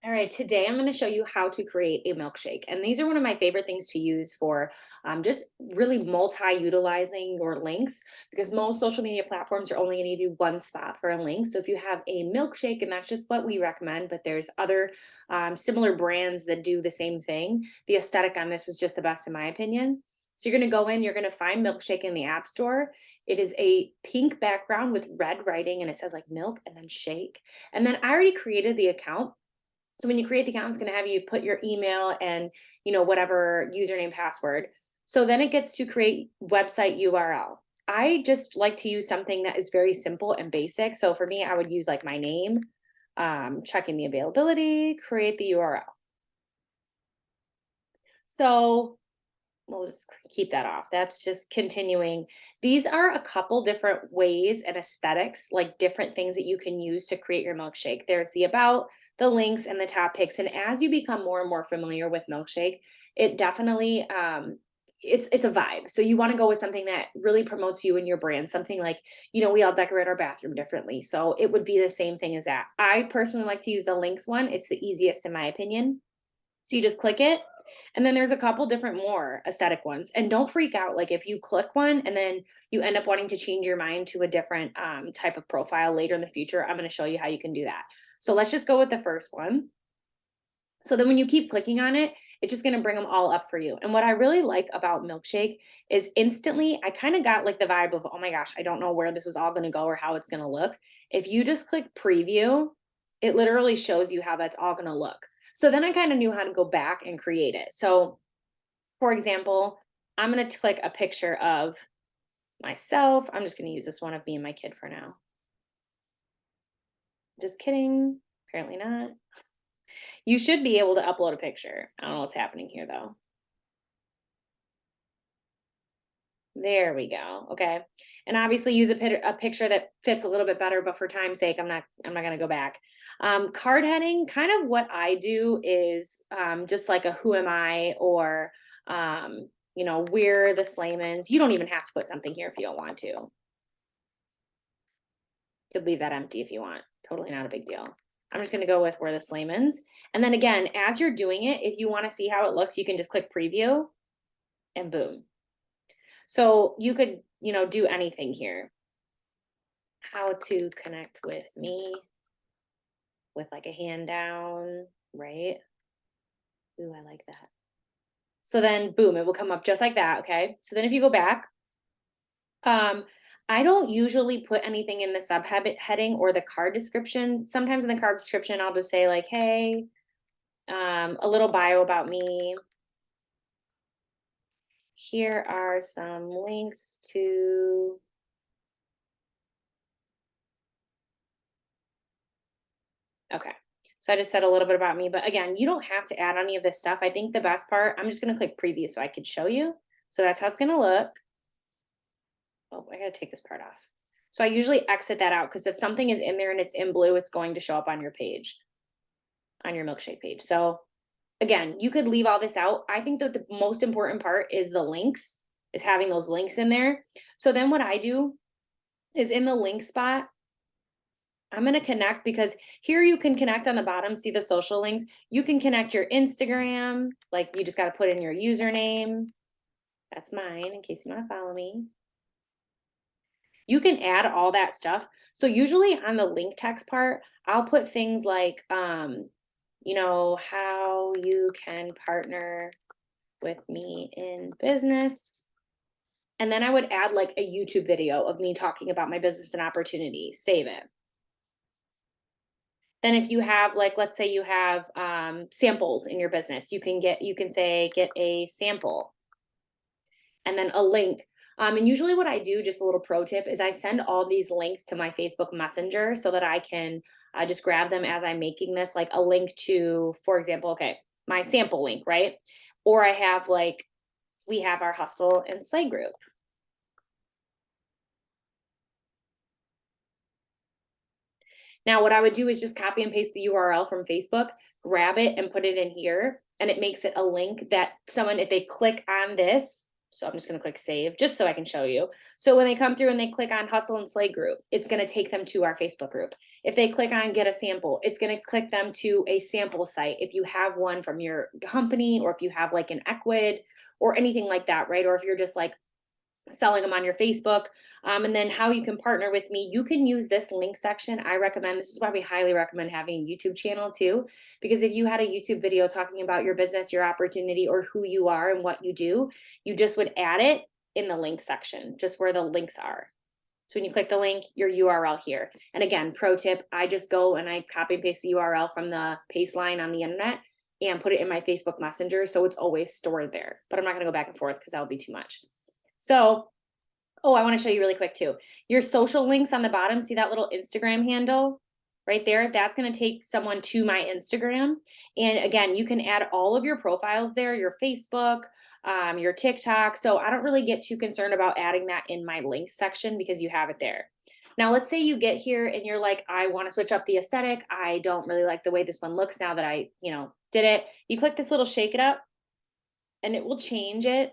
All right, today I'm going to show you how to create a milkshake. And these are one of my favorite things to use for just really multi-utilizing your links because most social media platforms are only going to give you one spot for a link. So if you have a milkshake, and that's just what we recommend, but there's other similar brands that do the same thing. The aesthetic on this is just the best in my opinion. So you're going to go in, you're going to find Milkshake in the App Store. It is a pink background with red writing and it says like milk and then shake. And then I already created the account. So when you create the account, it's going to have you put your email and, whatever username password. So then it gets to create website URL. I just like to use something that is very simple and basic. So for me, I would use like my name, checking the availability, create the URL. So we'll just keep that off. That's just continuing. These are a couple different ways and aesthetics, like different things that you can use to create your milkshake. There's the about, the links, and the topics. And as you become more and more familiar with Milkshake, it definitely it's a vibe. So you want to go with something that really promotes you and your brand. Something like, we all decorate our bathroom differently. So it would be the same thing as that. I personally like to use the links one. It's the easiest in my opinion. So you just click it. And then there's a couple different more aesthetic ones. And don't freak out. Like if you click one and then you end up wanting to change your mind to a different type of profile later in the future, I'm going to show you how you can do that. So let's just go with the first one. So then when you keep clicking on it, it's just going to bring them all up for you. And what I really like about Milkshake is instantly, I kind of got like the vibe of, oh my gosh, I don't know where this is all going to go or how it's going to look. If you just click preview, it literally shows you how that's all going to look. So then I kind of knew how to go back and create it. So for example, I'm going to click a picture of myself. I'm just going to use this one of me and my kid for now. Just kidding. Apparently not. You should be able to upload a picture. I don't know what's happening here though. There we go. Okay. And obviously use a picture that fits a little bit better, but for time's sake, I'm not going to go back. Card heading, kind of what I do is just like a who am I or, we're the Slaymans. You don't even have to put something here if you don't want to. You could leave that empty if you want. Totally not a big deal. I'm just going to go with we're the Slaymans. And then again, as you're doing it, if you want to see how it looks, you can just click preview and boom. So you could, do anything here. How to connect with me with like a hand down, right? Ooh, I like that. So then boom, it will come up just like that. Okay. So then if you go back, um, I don't usually put anything in the heading or the card description. Sometimes in the card description, I'll just say like, hey, a little bio about me. Here are some links to. Okay. So I just said a little bit about me, but again, you don't have to add any of this stuff. I think the best part, I'm just going to click preview so I could show you. So that's how it's going to look. Oh, I got to take this part off. So I usually exit that out because if something is in there and it's in blue, it's going to show up on your page, on your milkshake page. So again, you could leave all this out. I think that the most important part is the links, is having those links in there. So then what I do is in the link spot, I'm going to connect because here you can connect on the bottom, see the social links. You can connect your Instagram, like you just got to put in your username. That's mine in case you want to follow me. You can add all that stuff. So usually on the link text part, I'll put things like, how you can partner with me in business. And then I would add like a YouTube video of me talking about my business and opportunity, save it. Then if you have like, let's say you have samples in your business, you can say, get a sample and then a link. And usually what I do, just a little pro tip, is I send all these links to my Facebook Messenger so that I can just grab them as I'm making this, like a link to, for example, okay, my sample link, right? Or I have like, we have our hustle and slay group. Now, what I would do is just copy and paste the URL from Facebook, grab it and put it in here. And it makes it a link that someone, if they click on this, So I'm just going to click save just so I can show you. So when they come through and they click on Hustle and Slay group, it's going to take them to our Facebook group. If they click on get a sample, it's going to click them to a sample site. If you have one from your company, or if you have like an Equid or anything like that, right? Or if you're just like selling them on your Facebook. And then how you can partner with me, you can use this link section. I recommend, this is why we highly recommend having a YouTube channel too, because if you had a YouTube video talking about your business, your opportunity, or who you are and what you do, you just would add it in the link section, just where the links are. So when you click the link, your URL here. And again, pro tip, I just go and I copy and paste the URL from the paste line on the internet and put it in my Facebook Messenger. So it's always stored there, but I'm not gonna go back and forth because that would be too much. So, oh, I want to show you really quick too. Your social links on the bottom, see that little Instagram handle right there? That's going to take someone to my Instagram. And again, you can add all of your profiles there, your Facebook, your TikTok. So I don't really get too concerned about adding that in my links section because you have it there. Now, let's say you get here and you're like, I want to switch up the aesthetic. I don't really like the way this one looks now that I, did it. You click this little shake it up and it will change it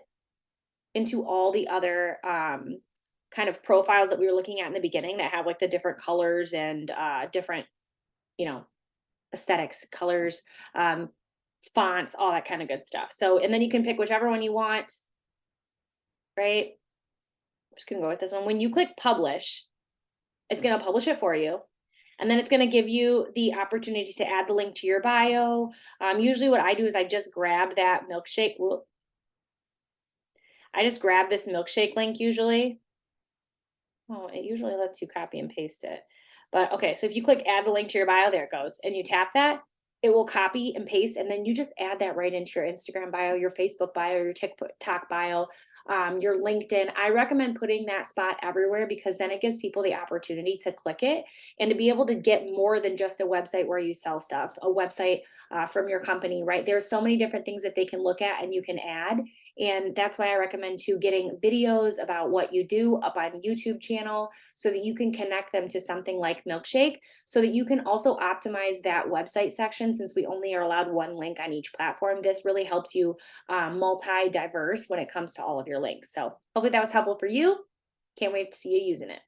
into all the other kind of profiles that we were looking at in the beginning that have like the different colors and different, aesthetics, colors, fonts, all that kind of good stuff. So, and then you can pick whichever one you want, right? I'm just gonna go with this one. When you click publish, it's gonna publish it for you. And then it's gonna give you the opportunity to add the link to your bio. Usually what I do is I just grab that milkshake. I just grab this milkshake link usually. Oh, it usually lets you copy and paste it. But okay, so if you click add the link to your bio, there it goes. And you tap that, it will copy and paste. And then you just add that right into your Instagram bio, your Facebook bio, your TikTok bio, your LinkedIn. I recommend putting that spot everywhere because then it gives people the opportunity to click it and to be able to get more than just a website where you sell stuff, a website from your company, right? There's so many different things that they can look at and you can add. And that's why I recommend to getting videos about what you do up on YouTube channel so that you can connect them to something like Milkshake so that you can also optimize that website section since we only are allowed one link on each platform. This really helps you multi-diverse when it comes to all of your links. So hopefully that was helpful for you. Can't wait to see you using it.